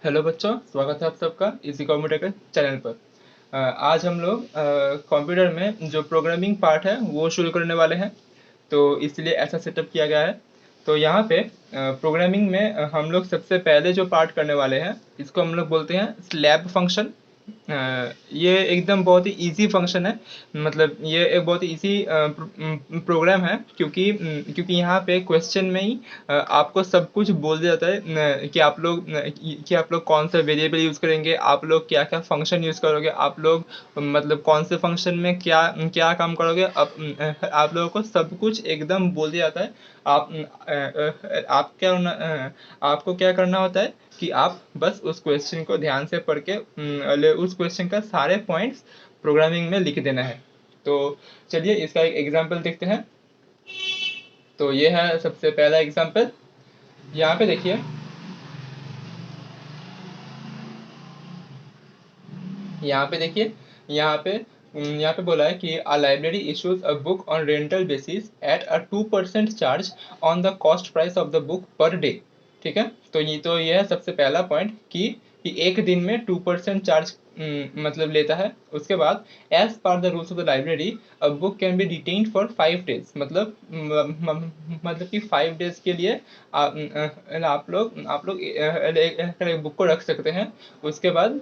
Hello बच्चों, स्वागत है आप सबका इसी कंप्यूटर के चैनल पर। आज हम लोग कंप्यूटर में जो प्रोग्रामिंग पार्ट है वो शुरू करने वाले हैं। तो इसलिए ऐसा सेटअप किया गया है। तो यहाँ पे प्रोग्रामिंग में हम लोग सबसे पहले जो पार्ट करने वाले हैं इसको हम लोग बोलते हैं स्लैब फंक्शन। ये एकदम बहुत ही इजी फंक्शन है। मतलब ये एक बहुत ही इजी प्रोग्राम है, क्योंकि यहाँ पे क्वेश्चन में ही आपको सब कुछ बोल दिया जाता है कि आप लोग कौन सा वेरिएबल यूज़ करेंगे, आप लोग क्या क्या फंक्शन यूज़ करोगे, आप लोग मतलब कौन से फंक्शन में क्या क्या काम करोगे। आप लोगों को सब कुछ एकदम बोल दिया जाता है। आपको क्या करना होता है कि आप बस उस क्वेश्चन को ध्यान से पढ़ के उस क्वेश्चन का सारे पॉइंट्स प्रोग्रामिंग में लिख देना है। तो चलिए इसका एक एग्जांपल देखते हैं। तो ये है सबसे पहला एग्जांपल। यहाँ पे देखिए, यहाँ पे देखिए, यहाँ पे बोला है कि a library issues a book on rental basis at a 2% charge on the cost price of the book per day. ठीक है, तो ये है सबसे पहला पॉइंट कि एक दिन में 2% चार्ज मतलब लेता है। उसके बाद as per the rules of the library a book can be detained for 5 days। मतलब कि 5 days के लिए आप लोग एक बुक को रख सकते हैं। उसके बाद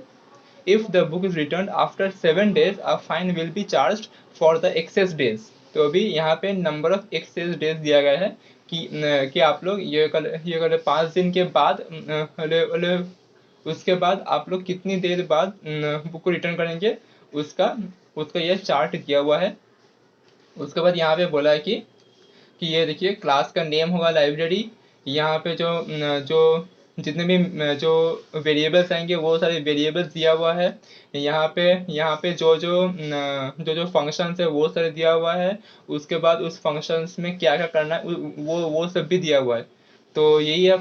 if the book is returned after 7 days a fine will be charged for the excess days। तो अभी यहाँ पे नंबर ऑफ एक्सेस डेज दिया गया है कि आप लोग ये कल 5 दिन के बाद उसके बाद आप लोग कितनी देर बाद बुक को रिटर्न करेंगे, उसका उसका ये चार्ट दिया हुआ है। उसके बाद यहाँ पे बोला है कि ये देखिए, क्लास का नेम होगा लाइब्रेरी। यहाँ पे जो जितने भी जो वेरिएबल्स आएंगे वो सारे वेरिएबल्स दिया हुआ है। यहाँ पे जो फंक्शंस है वो सारे दिया हुआ है। उसके बाद उस फंक्शंस में क्या क्या करना है वो सब भी दिया हुआ है। तो यही है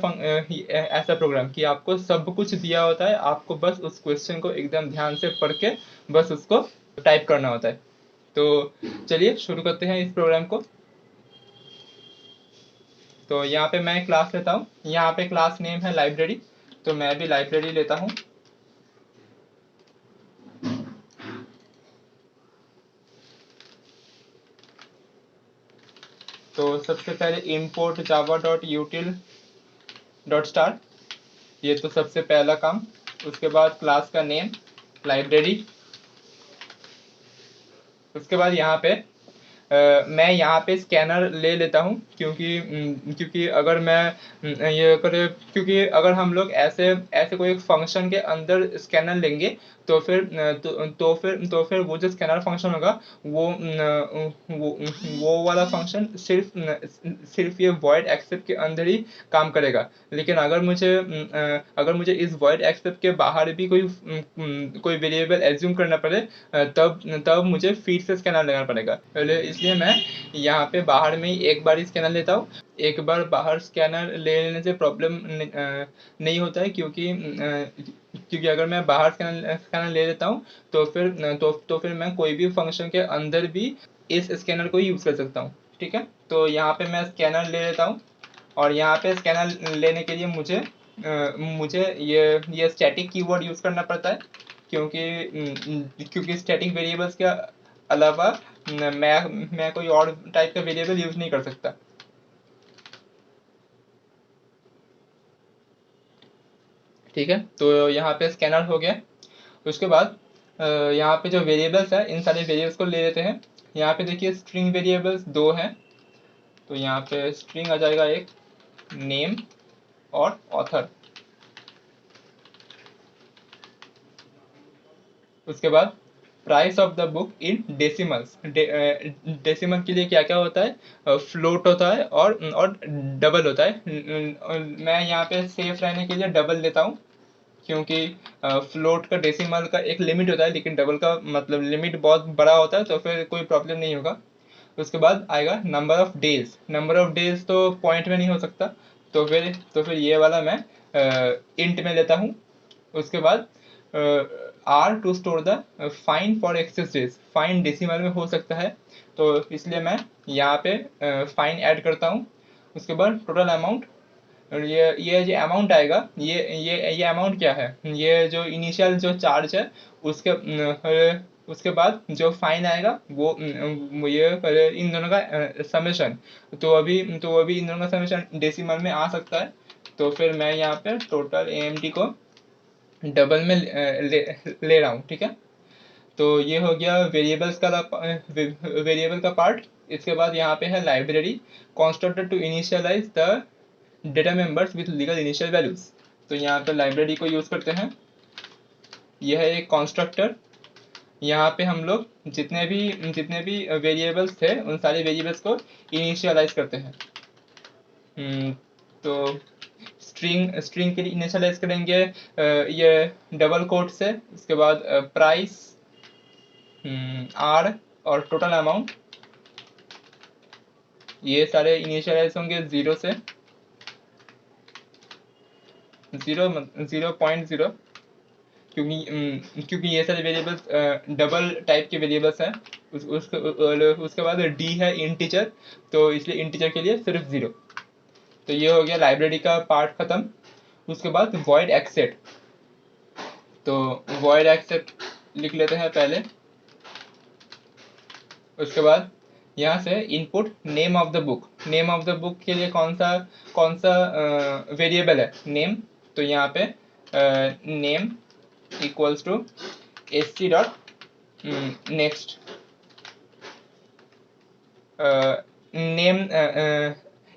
ऐसा प्रोग्राम कि आपको सब कुछ दिया होता है, आपको बस उस क्वेश्चन को एकदम ध्यान से पढ़ के बस उसको टाइप करना होता है। तो चलिए शुरू करते हैं इस प्रोग्राम को। तो यहाँ पे मैं क्लास लेता हूँ, यहाँ पे क्लास नेम है लाइब्रेरी, तो मैं भी लाइब्रेरी लेता हूँ। तो सबसे पहले import java.util.star, ये तो सबसे पहला काम। उसके बाद क्लास का नेम लाइब्रेरी। उसके बाद यहाँ पे मैं यहाँ पे स्कैनर ले लेता हूँ, क्योंकि अगर मैं ये करे क्योंकि अगर हम लोग ऐसे ऐसे कोई फंक्शन के अंदर स्कैनर लेंगे तो फिर वो जो स्कैनर फंक्शन होगा वो वाला फंक्शन सिर्फ ये वॉइड एक्सेप्ट के अंदर ही काम करेगा। लेकिन अगर मुझे इस वॉइड एक्सेप्ट के बाहर भी कोई वेरिएबल एज्यूम करना पड़े, तब तब मुझे फिर से स्कैनर लेना पड़ेगा पहले। इसलिए मैं यहाँ पे बाहर में ही एक बार ही स्कैनर लेता हूँ। एक बार बाहर स्कैनर ले लेने से प्रॉब्लम नहीं होता है, क्योंकि अगर मैं बाहर स्कैनर ले लेता हूँ तो फिर मैं कोई भी फंक्शन के अंदर भी इस स्कैनर को यूज़ कर सकता हूँ। ठीक है, तो यहाँ पे मैं स्कैनर ले लेता हूँ। और यहाँ पे स्कैनर लेने के लिए मुझे ये स्टैटिक कीवर्ड यूज़ करना पड़ता है, क्योंकि स्टैटिक वेरिएबल्स के अलावा मैं कोई और टाइप का वेरिएबल यूज़ नहीं कर सकता। ठीक है, तो यहाँ पे स्कैनर हो गया। उसके बाद यहाँ पे जो वेरिएबल्स है इन सारे वेरिएबल्स को ले लेते हैं। यहाँ पे देखिए स्ट्रिंग वेरिएबल्स 2 हैं। तो यहाँ पे स्ट्रिंग आ जाएगा एक, नेम और ऑथर। उसके बाद price of the book in decimals. Decimal के लिए क्या क्या होता है, फ्लोट होता है और डबल होता है। मैं यहाँ पे सेफ रहने के लिए डबल लेता हूँ, क्योंकि फ्लोट का डेसिमल का एक लिमिट होता है, लेकिन डबल का मतलब लिमिट बहुत बड़ा होता है, तो फिर कोई प्रॉब्लम नहीं होगा। उसके बाद आएगा number of days. Number of days तो पॉइंट में नहीं हो सकता, तो फिर ये वाला मैं इंट में लेता हूँ। उसके बाद R to store the fine for access days. Fine decimal में हो सकता है, तो इसलिए मैं यहाँ पे फाइन ऐड करता हूँ। उसके बाद टोटल अमाउंट और ये जो अमाउंट आएगा, ये अमाउंट क्या है, ये जो इनिशियल जो चार्ज है उसके बाद जो फाइन आएगा वो ये इन दोनों का समेशन। तो अभी इन दोनों का समेशन डेसिमल में आ सकता है। तो फिर मैं यहाँ पे टोटल AMD को डबल में ले रहा हूँ, ठीक है। तो ये हो गया वेरिएबल का पार्ट। इसके बाद यहाँ पे है library constructor to initialize the data members with legal initial values. तो यहाँ पे लाइब्रेरी को यूज करते हैं। यह है एक कंस्ट्रक्टर। यहाँ पे हम लोग जितने भी वेरिएबल्स थे उन सारे वेरिएबल्स को इनिशियलाइज करते हैं। तो स्ट्रिंग के लिए इनिशियलाइज करेंगे ये डबल कोट से। इसके बाद प्राइस, आर और टोटल अमाउंट, ये सारे इनिशियलाइज होंगे 0 से 0.0, क्योंकि ये सारे वेरिएबल्स डबल टाइप के वेरिएबल्स हैं। उसके बाद डी है इंटीजर, तो इसलिए इंटीजर के लिए सिर्फ 0। तो ये हो गया लाइब्रेरी का पार्ट खत्म। उसके बाद वॉइड एक्सेप्ट। तो वॉइड एक्सेप्ट लिख लेते हैं पहले। उसके बाद यहाँ से input name of the book. Name of the book के लिए कौन सा वेरिएबल है, नेम। तो यहाँ पे name equals to sc dot next. Name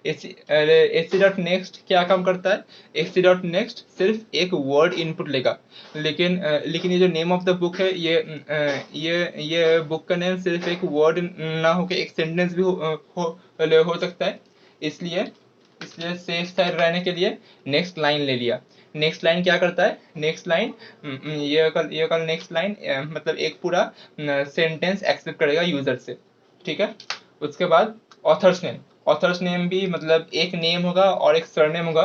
sc dot next क्या काम करता है, sc डॉट नेक्स्ट सिर्फ एक वर्ड इनपुट लेगा। लेकिन ये जो नेम ऑफ द बुक है, ये बुक का नेम सिर्फ एक वर्ड ना होकर एक सेंटेंस भी हो सकता है। इसलिए सेफ साइड रहने के लिए नेक्स्ट लाइन ले लिया। नेक्स्ट लाइन क्या करता है, नेक्स्ट लाइन ये कल नेक्स्ट लाइन मतलब एक पूरा सेंटेंस एक्सेप्ट करेगा यूजर से, ठीक है। उसके बाद ऑथर्स नेम भी मतलब एक नेम होगा और एक सरनेम होगा।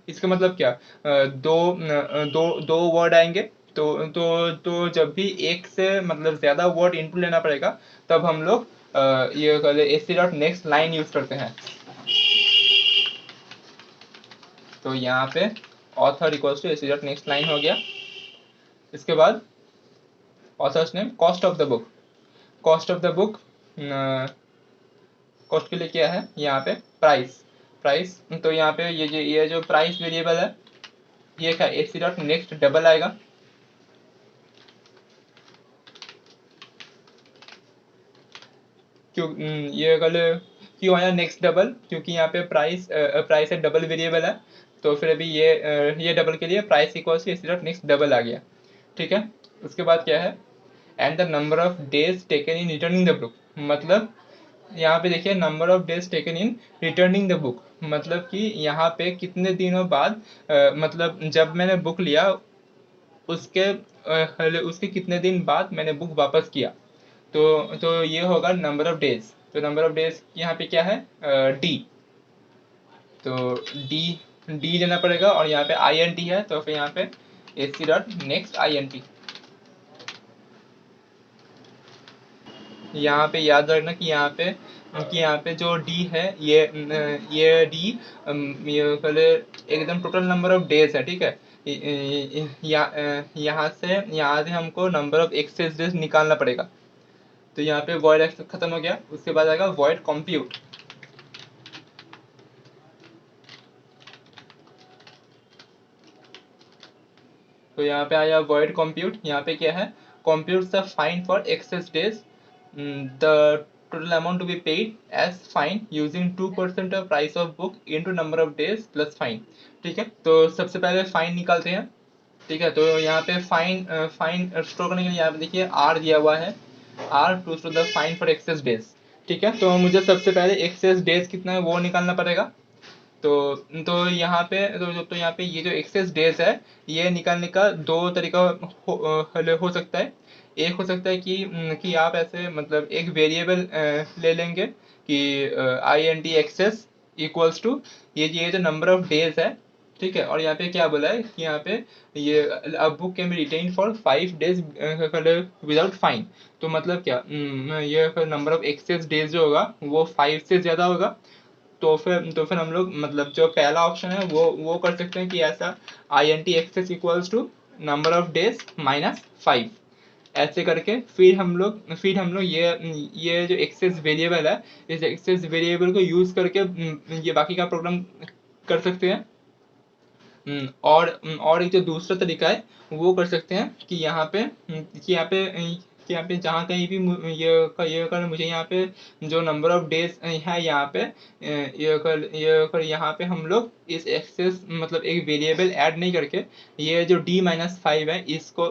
इसका मतलब क्या, दो वर्ड आएंगे। तो जब भी एक से मतलब ज़्यादा वर्ड इनपुट लेना पड़ेगा, तब हम लोग ये sc dot next line use करते हैं। तो यहाँ पे author equals to sc dot next line हो गया। इसके बाद authors name, cost of the book. Cost of the book cost के लिए क्या है, यहाँ पे प्राइस। तो यहाँ पे ये जो प्राइस वेरिएबल है, ये क्या sc डॉट नेक्स्ट डबल आएगा। क्यों आया नेक्स्ट डबल, क्योंकि यहाँ पे प्राइस है, डबल वेरिएबल है। तो फिर अभी ये डबल के लिए price equals to sc dot next double आ गया, ठीक है। उसके बाद क्या है, and the number of days taken in returning the book. मतलब यहाँ पे देखिए number of days taken in returning the book, मतलब कि यहाँ पे कितने दिनों बाद मतलब जब मैंने बुक लिया उसके कितने दिन बाद मैंने बुक वापस किया। तो ये होगा नंबर ऑफ डेज। तो नंबर ऑफ डेज यहाँ पे क्या है, डी। तो डी लेना पड़ेगा और यहाँ पे INT है, तो फिर यहाँ पे sc डॉट नेक्स्ट INT। यहाँ पे याद रखना कि यहाँ पे जो डी है, ये डी ये पहले एकदम टोटल नंबर ऑफ डेज है, ठीक है। यहाँ से हमको नंबर ऑफ एक्सेस डेज निकालना पड़ेगा। तो यहाँ पे वॉइड एक्सेस खत्म हो गया। उसके बाद आएगा वॉइड कंप्यूट। तो यहाँ पे आया वॉइड कंप्यूट। यहाँ पे क्या है, compute the fine for access days, the total amount to be paid as fine using 2% of price of book into number of days plus fine, ठीक है। तो सबसे पहले फाइन निकालते हैं, ठीक है। तो यहाँ पे फाइन स्टोर करने के लिए यहाँ पे देखिए R दिया हुआ है, R to the fine for access days, ठीक है। तो मुझे सबसे पहले एक्सेस डेज कितना है वो निकालना पड़ेगा। तो यहाँ पे ये जो एक्सेस डेज है, ये निकालने का दो तरीका हो सकता है। एक हो सकता है कि आप ऐसे मतलब एक वेरिएबल ले लेंगे कि INT एक्सेस इक्वल्स टू ये जो नंबर ऑफ डेज है, ठीक है। और यहाँ पे क्या बोला है कि यहाँ पे ये a book can be retained for 5 days without fine. तो मतलब क्या, ये नंबर ऑफ एक्सेस डेज जो होगा वो 5 से ज़्यादा होगा तो फिर हम लोग मतलब जो पहला ऑप्शन है वो कर सकते हैं कि ऐसा INT excess equals to number of days -5, ऐसे करके फिर हम लोग ये जो एक्सेस वेरिएबल है, इस एक्सेस वेरिएबल को यूज करके ये बाकी का प्रोग्राम कर सकते हैं। और एक जो दूसरा तरीका है वो कर सकते हैं कि यहाँ पे जहाँ कहीं भी ये कर मुझे यहाँ पे जो नंबर ऑफ डेज है यहाँ पे यहाँ पे हम लोग इस एक्सेस मतलब एक वेरिएबल ऐड नहीं करके ये जो D-5 है इसको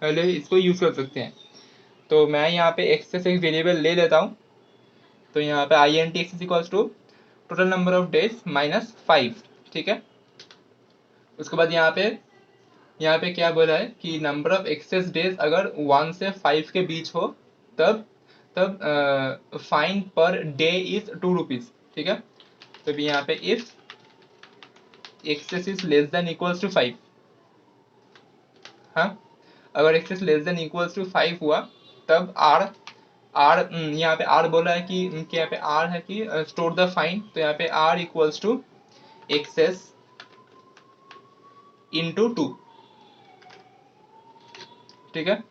इसको यूज कर सकते हैं। तो मैं यहाँ पे एक्सेस एक वेरिएबल ले लेता हूँ। तो यहाँ पे INT excess equals to total number of days -5, ठीक है। उसके बाद यहाँ पे क्या बोला है कि नंबर ऑफ एक्सेस डेज अगर 1 से 5 के बीच हो तब तब fine per day is 2 rupees, ठीक है। तो भी यहाँ पे if x is less than equals to 5, हाँ, अगर x less than equals to 5 हुआ तब आर आर यहाँ पे आर बोला है कि यहाँ पे आर है कि स्टोर द फाइन, तो यहाँ पे r equals to x into 2, ठीक है।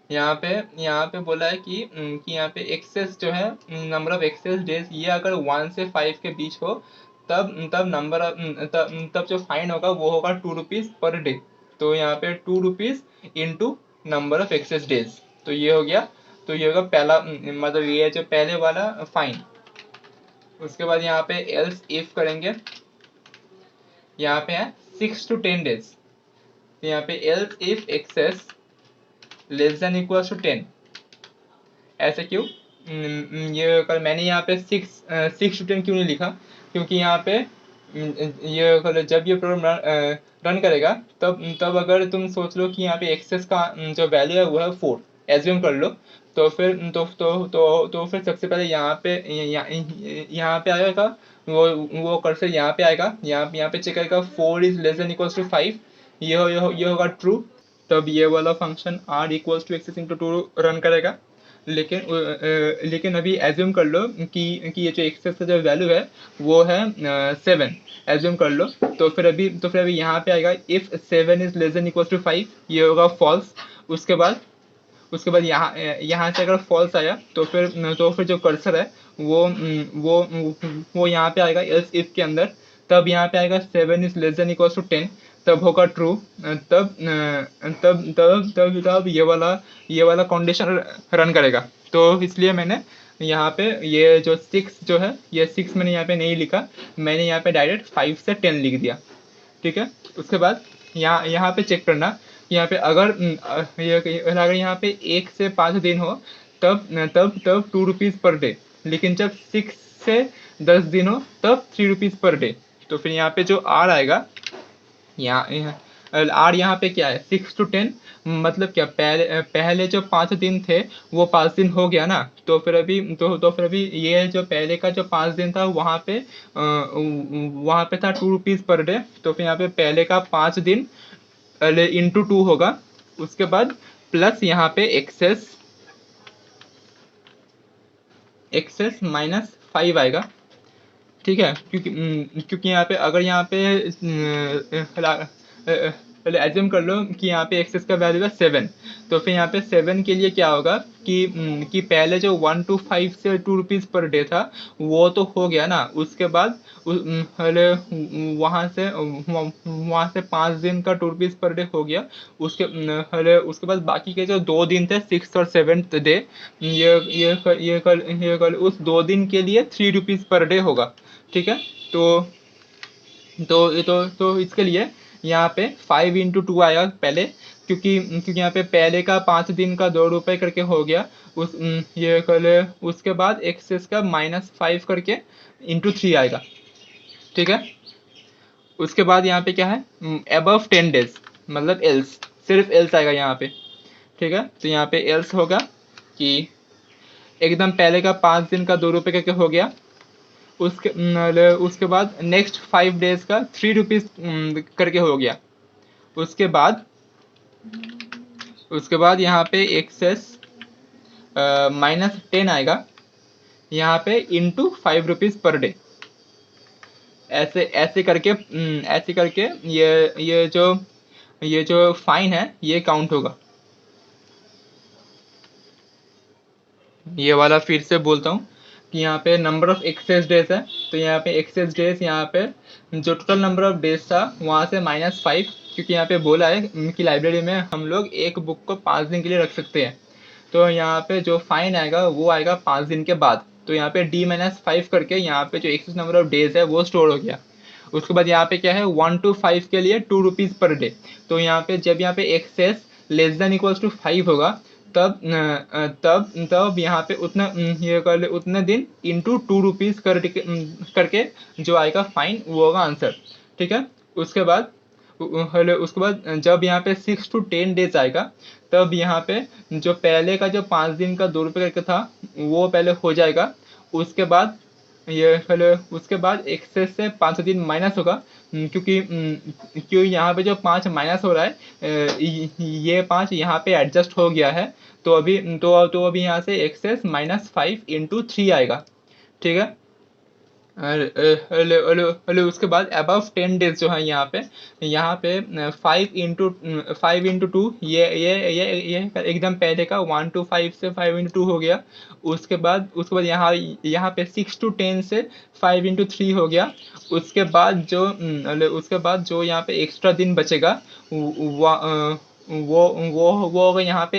यहाँ पे बोला है कि यहाँ पे एक्सेस जो है नंबर ऑफ एक्सेस डेज ये अगर 1 से 5 के बीच हो तब तब नंबर तब जो फाइन होगा वो होगा 2 रुपीज पर डे। तो यहाँ पे 2 rupees into number of x days, तो ये हो गया। तो ये होगा पहला मतलब ये जो पहले वाला फाइन। उसके बाद यहाँ पे एल्स इफ करेंगे, यहाँ पे है 6 to 10 डेज। तो यहाँ पे else if x less than equals to 10, ऐसे क्यों? ये कल मैंने यहाँ पे 6 to 10 क्यों नहीं लिखा, क्योंकि यहाँ पे ये कल जब ये प्रोग्राम रन करेगा तब अगर तुम सोच लो कि यहाँ पे एक्सेस का जो वैल्यू है वो है 4, एज्यूम कर लो, तो फिर सबसे पहले यहाँ पे आएगा वो कर्सर यहाँ पे आएगा, यहाँ पे चेक करेगा 4 is less than equals to 5, ये होगा ट्रू, तब ये वाला function r equals to x into 2 run करेगा। लेकिन अभी एज्यूम कर लो कि ये जो एक्सेस का जो वैल्यू है वो है 7, एज्यूम कर लो। तो फिर अभी यहाँ पे आएगा if 7 is less than equals to 5, ये होगा फॉल्स। उसके बाद यहाँ से अगर फॉल्स आया तो फिर जो कर्सर है वो यहाँ पे आएगा एल्स इफ के अंदर, तब यहाँ पे आएगा 7 is less than equals to 10, तब होगा ट्रू। तब तब तब तब तब ये वाला कंडीशन रन करेगा। तो इसलिए मैंने यहाँ पे ये जो 6 जो है ये 6 मैंने यहाँ पे नहीं लिखा, मैंने यहाँ पे डायरेक्ट 5 से 10 लिख दिया, ठीक है। उसके बाद यहाँ पे चेक करना, यहाँ पे अगर यहाँ पे 1 से 5 दिन हो तब तब तब 2 रुपीज़ पर डे, लेकिन जब 6 से 10 दिन हो तब 3 रुपीज़ पर डे। तो फिर यहाँ पे जो आर आएगा, आर यहाँ पे क्या है 6 to 10, मतलब क्या पहले जो 5 दिन थे वो 5 दिन हो गया ना, तो फिर अभी ये जो पहले का जो 5 दिन था वहाँ पे था 2 रुपीज़ पर डे। तो फिर यहाँ पे पहले का 5 दिन इंटू 2 होगा, उसके बाद प्लस यहाँ पे एक्सेस -5 आएगा, ठीक है। क्योंकि यहाँ पे अगर यहाँ पे पहले एज्यूम कर लो कि यहाँ पे एक्सेस का वैल्यू है 7, तो फिर यहाँ पे 7 के लिए क्या होगा कि पहले जो 1 to 5 से 2 रुपीज़ पर डे था वो तो हो गया ना, उसके बाद पहले वहाँ से 5 दिन का 2 रुपीज़ पर डे हो गया, उसके बाद बाकी के जो 2 दिन थे 6th और 7th डे, ये कल उस 2 दिन के लिए 3 रुपीज़ पर डे होगा, ठीक है। तो इसके लिए यहाँ पे 5 into 2 आएगा पहले, क्योंकि यहाँ पे पहले का 5 दिन का 2 रुपये करके हो गया, ये कल उसके बाद एक्सेस का -5 करके इंटू 3 आएगा, ठीक है। उसके बाद यहाँ पे क्या है अबव 10 डेज, मतलब एल्स, सिर्फ एल्स आएगा यहाँ पे, ठीक है। तो यहाँ पे एल्स होगा कि एकदम पहले का 5 दिन का 2 रुपये करके हो गया, उसके बाद नेक्स्ट 5 डेज का 3 रुपीज़ करके हो गया, उसके बाद यहाँ पे एक्सेस -10 आएगा, यहाँ पे इंटू 5 रुपीज़ पर डे, ऐसे ऐसे करके ये जो फाइन है ये काउंट होगा। ये वाला फिर से बोलता हूँ कि यहाँ पे नंबर ऑफ एक्सेस डेज है, तो यहाँ पे एक्सेस डेज, यहाँ पे जो टोटल नंबर ऑफ डेज था वहाँ से -5, क्योंकि यहाँ पे बोला है कि लाइब्रेरी में हम लोग एक बुक को 5 दिन के लिए रख सकते हैं। तो यहाँ पे जो फाइन आएगा वो आएगा 5 दिन के बाद। तो यहाँ पे D-5 करके यहाँ पे जो एक्सेस नंबर ऑफ डेज है वो स्टोर हो गया। उसके बाद यहाँ पे क्या है, 1 to 5 के लिए 2 रुपीज़ पर डे। तो यहाँ पे जब यहाँ पे x less than equals to 5 होगा, तब तब यहाँ पे उतना ये कर ले, उतने दिन इंटू 2 रुपीज़ करके जो आएगा फाइन वो होगा आंसर। ठीक है। उसके बाद हेलो, उसके बाद जब यहाँ पे 6 to 10 डेज आएगा, तब यहाँ पे जो पहले का जो 5 दिन का 2 रुपये करके था वो पहले हो जाएगा। उसके बाद ये हेलो, उसके बाद एक्सेस से 5 दिन माइनस होगा, क्योंकि यहाँ पे जो 5 माइनस हो रहा है, ये 5 यहाँ पे एडजस्ट हो गया है। तो अभी यहाँ से एक्सेस -5 इंटू 3 आएगा। ठीक है। हेलो, उसके बाद अबव 10 डेज जो है यहाँ पे 5 इंटू 2, ये एकदम पहले का 1 to 5 से 5 इंटू 2 हो गया। उसके बाद यहाँ पे 6 to 10 से 5 इंटू 3 हो गया। उसके बाद जो यहाँ पे एक्स्ट्रा दिन बचेगा वो होगा यहाँ पे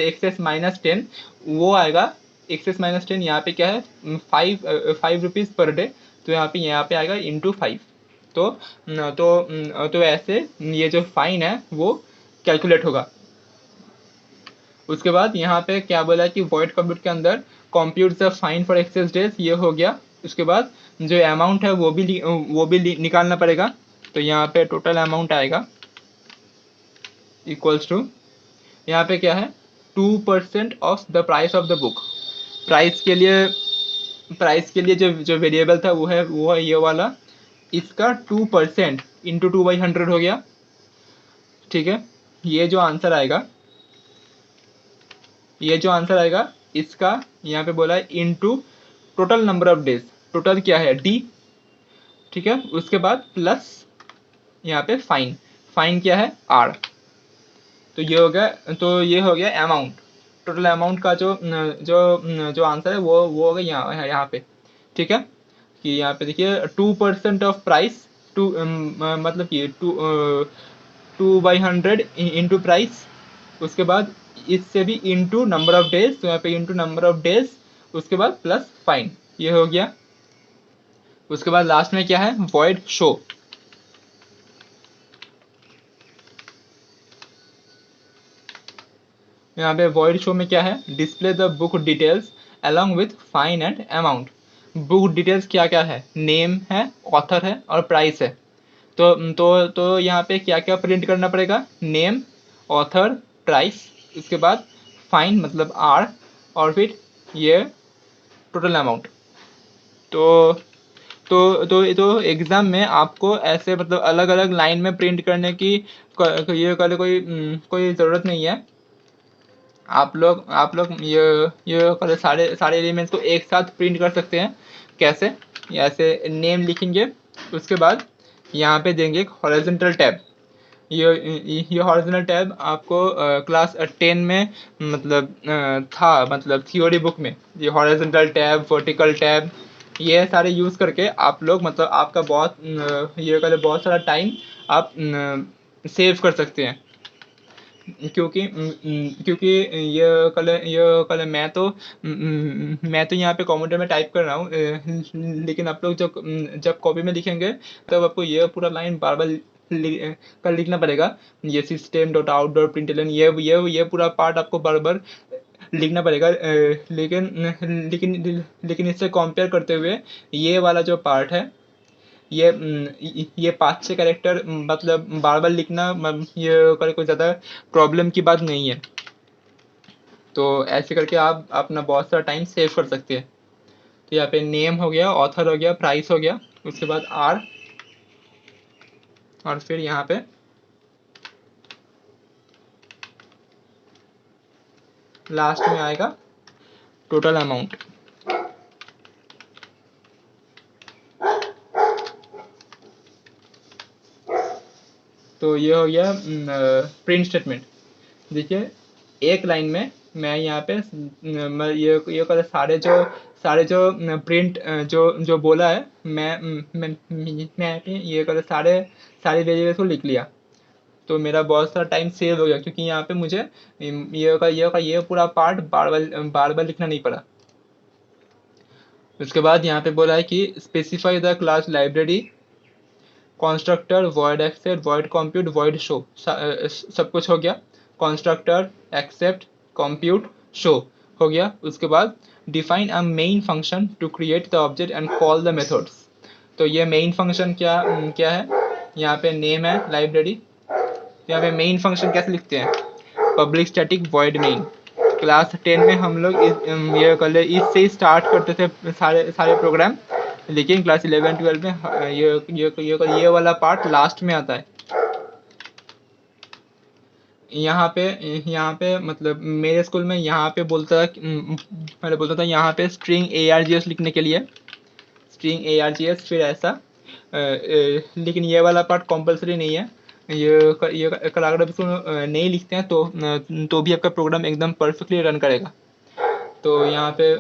एक्सेस -10, वो आएगा। एक्सेस -10 यहाँ पे क्या है, 5 रुपीज़ पर डे। तो यहाँ पे आएगा इंटू 5। तो ऐसे ये जो फाइन है वो कैलकुलेट होगा। उसके बाद यहाँ पे क्या बोला कि वॉइड कंप्यूट के अंदर compute the fine for access days, ये हो गया। उसके बाद जो अमाउंट है वो भी निकालना पड़ेगा। तो यहाँ पे टोटल अमाउंट आएगा इक्वल्स टू, यहाँ पे क्या है, 2% of the price of the book. Price के लिए जो वेरिएबल था वो है ये वाला, इसका 2% इंटू 2/100 हो गया। ठीक है। ये जो आंसर आएगा इसका यहाँ पे बोला है into total number of days. Total क्या है, D। ठीक है। उसके बाद प्लस यहाँ पे फाइन क्या है, R। तो ये हो गया अमाउंट। टोटल अमाउंट का जो आंसर है वो होगा यहाँ पे। ठीक है। कि यहाँ पे देखिए 2% ऑफ प्राइस, मतलब कि 2/100 इंटू प्राइस। उसके बाद इससे भी इंटू नंबर ऑफ डेज, तो यहाँ पे इंटू नंबर ऑफ डेज। उसके बाद प्लस फाइन, ये हो गया। उसके बाद लास्ट में क्या है, वॉइड शो। यहाँ पे वॉइड शो में क्या है, display the book details along with fine and amount. Book details क्या क्या है, नेम है, ऑथर है और प्राइस है। तो यहाँ पे क्या क्या प्रिंट करना पड़ेगा, नेम, ऑथर, प्राइस, उसके बाद फाइन मतलब R, और फिर ये टोटल अमाउंट। तो तो एग्ज़ाम में आपको ऐसे मतलब अलग अलग लाइन में प्रिंट करने की ये कोई ज़रूरत नहीं है। आप लोग ये कल सारे सारे एलिमेंट्स को एक साथ प्रिंट कर सकते हैं। कैसे, ऐसे नेम लिखेंगे, उसके बाद यहाँ पे देंगे एक हॉरिजॉन्टल टैब। ये हॉरिजॉन्टल टैब आपको क्लास 10 में मतलब था, मतलब थ्योरी बुक में ये हॉरिजॉन्टल टैब, वर्टिकल टैब, ये सारे यूज़ करके आप लोग मतलब आपका बहुत सारा टाइम आप सेव कर सकते हैं। क्योंकि ये कल मैं तो यहाँ पे कंप्यूटर में टाइप कर रहा हूँ, लेकिन आप लोग जब कॉपी में लिखेंगे तब आपको ये पूरा लाइन बार बार कर लिखना पड़ेगा। ये system.out.println, ये पूरा पार्ट आपको बार बार लिखना पड़ेगा। लेकिन इससे कंपेयर करते हुए ये वाला जो पार्ट है, ये 5-6 कैरेक्टर मतलब बार बार लिखना ये कोई ज़्यादा प्रॉब्लम की बात नहीं है। तो ऐसे करके आप अपना बहुत सारा टाइम सेव कर सकते हैं। तो यहाँ पे नेम हो गया, ऑथर हो गया, प्राइस हो गया, उसके बाद R, और फिर यहाँ पे लास्ट में आएगा टोटल अमाउंट। तो ये हो गया प्रिंट स्टेटमेंट। देखिए एक लाइन में मैं यहाँ पे मैं ये कर सारे जो प्रिंट जो जो बोला है मैं ये कर सारे वेरिएबल्स को लिख लिया। तो मेरा बहुत सारा टाइम सेव हो गया, क्योंकि यहाँ पे मुझे ये पूरा पार्ट बार बार लिखना नहीं पड़ा। उसके बाद यहाँ पे बोला है कि specify the class library constructor void accept void compute void show, सब कुछ हो गया। कंस्ट्रक्टर एक्सेप्ट कंप्यूट शो हो गया। उसके बाद define a main function to create the object and call the methods. तो ये मेन फंक्शन क्या है, यहाँ पे नेम है लाइब्रेरी। यहाँ पे मेन फंक्शन कैसे लिखते हैं, public static void main. Class 10 में हम लोग ये कर ले इससे ही स्टार्ट करते थे सारे सारे प्रोग्राम, लेकिन क्लास 11-12 में ये वाला पार्ट लास्ट में आता है। यहाँ पे मतलब मेरे स्कूल में यहाँ पे पहले बोलता था यहाँ पे स्ट्रिंग ARGS लिखने के लिए, स्ट्रिंग ARGS फिर ऐसा लेकिन ये वाला पार्ट कंपलसरी नहीं है। ये अगर आप इसको नहीं लिखते हैं तो भी आपका प्रोग्राम एकदम परफेक्टली रन करेगा। तो यहाँ पे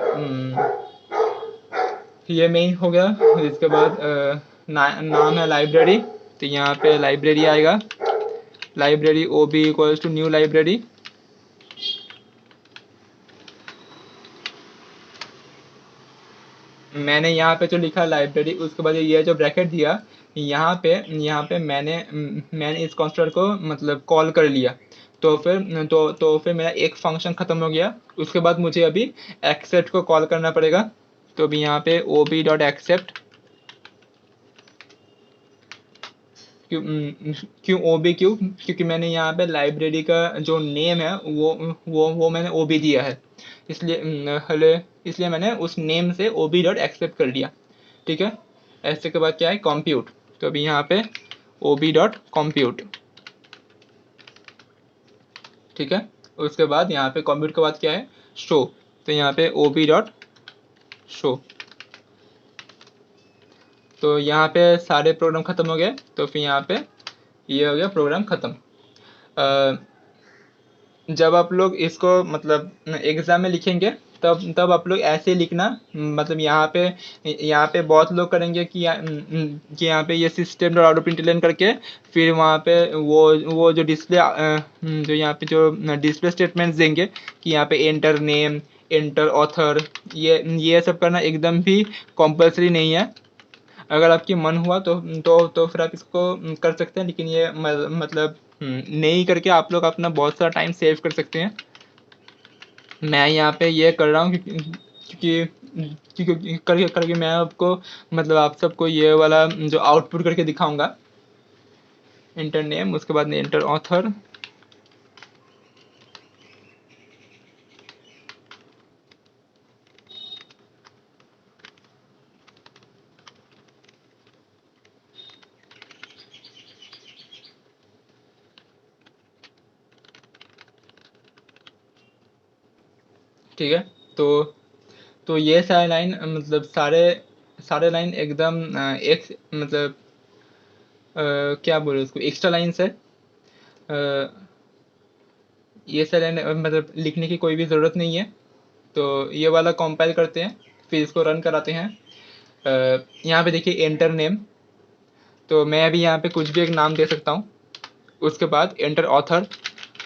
ये मेन हो गया। इसके बाद नाम है लाइब्रेरी, तो यहाँ पे लाइब्रेरी आएगा, library OB equals to new library. मैंने यहाँ पे जो लिखा लाइब्रेरी, उसके बाद ये जो ब्रैकेट दिया यहाँ पे मैंने इस कंस्ट्रक्टर को मतलब कॉल कर लिया। तो फिर मेरा एक फंक्शन ख़त्म हो गया। उसके बाद मुझे अभी एक्सेप्ट को कॉल करना पड़ेगा। तो अभी यहाँ पे OB.accept, क्यों OB क्यों, क्योंकि मैंने यहाँ पे लाइब्रेरी का जो नेम है वो मैंने OB दिया है, इसलिए मैंने उस नेम से OB.accept कर लिया। ठीक है। ऐसे के बाद क्या है, कंप्यूट। तो अभी यहाँ पे OB.compute। ठीक है। उसके बाद यहाँ पे कंप्यूट के बाद क्या है, शो। तो यहाँ पे OB.show। तो यहाँ पे सारे प्रोग्राम ख़त्म हो गए। तो फिर यहाँ पे ये हो गया प्रोग्राम ख़त्म। जब आप लोग इसको मतलब एग्ज़ाम में लिखेंगे तब आप लोग ऐसे लिखना, मतलब यहाँ पे बहुत लोग करेंगे कि यहाँ पे ये system dot out of println करके फिर वहाँ पे वो जो डिस्प्ले जो यहाँ पे जो डिस्प्ले स्टेटमेंट्स देंगे कि यहाँ पे एंटर नेम, एंटर ऑथर, ये सब करना एकदम भी कंपलसरी नहीं है। अगर आपकी मन हुआ तो फिर आप इसको कर सकते हैं, लेकिन ये मतलब नहीं करके आप लोग अपना बहुत सारा टाइम सेव कर सकते हैं। मैं यहाँ पे ये कर रहा हूँ क्योंकि करके मैं आपको मतलब आप सबको ये वाला जो आउटपुट करके दिखाऊंगा। एंटर नेम, उसके बाद एंटर ऑथर। ठीक है। तो ये सारे लाइन मतलब सारे लाइन एकदम एक मतलब क्या बोले उसको, एक्स्ट्रा लाइन्स है। ये सारे लाइन मतलब लिखने की कोई भी ज़रूरत नहीं है। तो ये वाला कंपाइल करते हैं, फिर इसको रन कराते हैं। यहाँ पे देखिए एंटर नेम, तो मैं अभी यहाँ पे कुछ भी एक नाम दे सकता हूँ। उसके बाद एंटर ऑथर,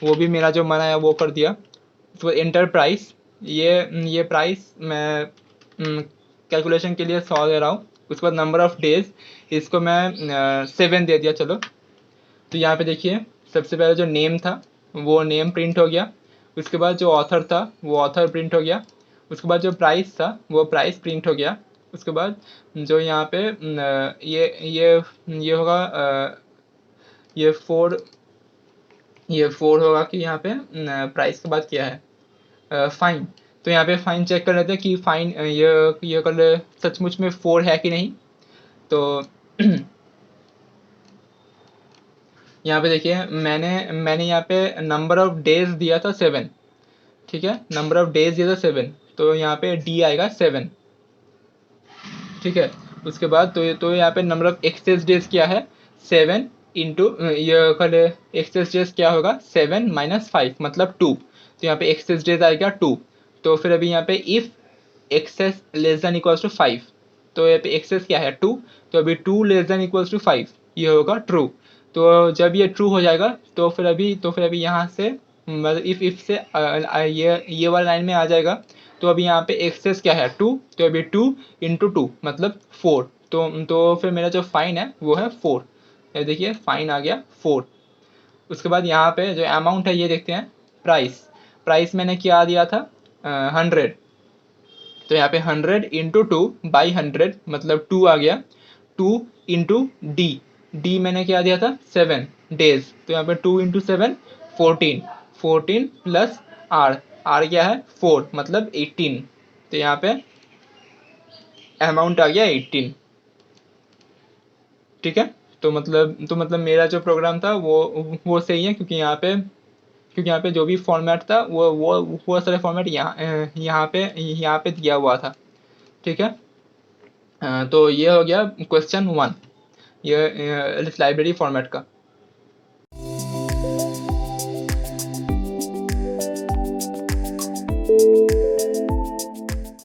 वो भी मेरा जो मन आया वो कर दिया। उसके बाद एंटर प्राइस, ये प्राइस मैं कैलकुलेशन के लिए 100 दे रहा हूँ। उसके बाद नंबर ऑफ़ डेज, इसको मैं 7 दे दिया। चलो, तो यहाँ पे देखिए सबसे पहले जो नेम था वो नेम प्रिंट हो गया। उसके बाद जो ऑथर था वो ऑथर प्रिंट हो गया। उसके बाद जो प्राइस था वो प्राइस प्रिंट हो गया। उसके बाद जो यहाँ पे ये होगा ये 4 होगा कि यहाँ पे प्राइस के बाद क्या है, फाइन। तो यहाँ पे फाइन चेक कर लेते हैं कि फाइन ये कर ले सचमुच में 4 है कि नहीं। तो यहाँ पे देखिए मैंने यहाँ पे नंबर ऑफ डेज दिया था 7। ठीक है, नंबर ऑफ डेज दिया था 7, तो यहाँ पे डी आएगा 7। ठीक है। उसके बाद तो यहाँ पे नंबर ऑफ एक्सेस डेज क्या है, 7। इंटू ये कल एक्सेस डेज क्या होगा 7 माइनस 5 मतलब 2, तो यहाँ पे एक्सेस डेज आएगा 2। तो फिर अभी यहाँ पे if x less than equals to 5, तो यहाँ पे एक्सेस क्या है 2, तो अभी 2 लेस देन इक्वल्स टू 5 ये होगा ट्रू। तो जब ये ट्रू हो जाएगा तो फिर अभी यहाँ से मतलब इफ़ से ये वाला लाइन में आ जाएगा। तो अभी यहाँ पे एक्सेस क्या है 2, तो अभी 2 इंटू 2 मतलब 4। तो फिर मेरा जो फाइन है वो है 4। ये देखिए फाइन आ गया 4। उसके बाद यहाँ पे जो अमाउंट है ये देखते हैं। प्राइस प्राइस मैंने क्या दिया था 100, तो यहाँ पे 100 इंटू 2 बाई 100 मतलब 2 आ गया। 2 इंटू डी, डी मैंने क्या दिया था 7 डेज, तो यहाँ पे 2 इंटू 7 14, 14 प्लस आर, आर क्या है 4 मतलब 18, तो यहाँ पे अमाउंट आ गया 18। ठीक है, तो मतलब मेरा जो प्रोग्राम था वो सही है, क्योंकि यहाँ पे जो भी फॉर्मेट था वो सारे फॉर्मेट यहाँ पे दिया हुआ था। ठीक है, तो ये हो गया क्वेश्चन 1 ये लाइब्रेरी फॉर्मेट का।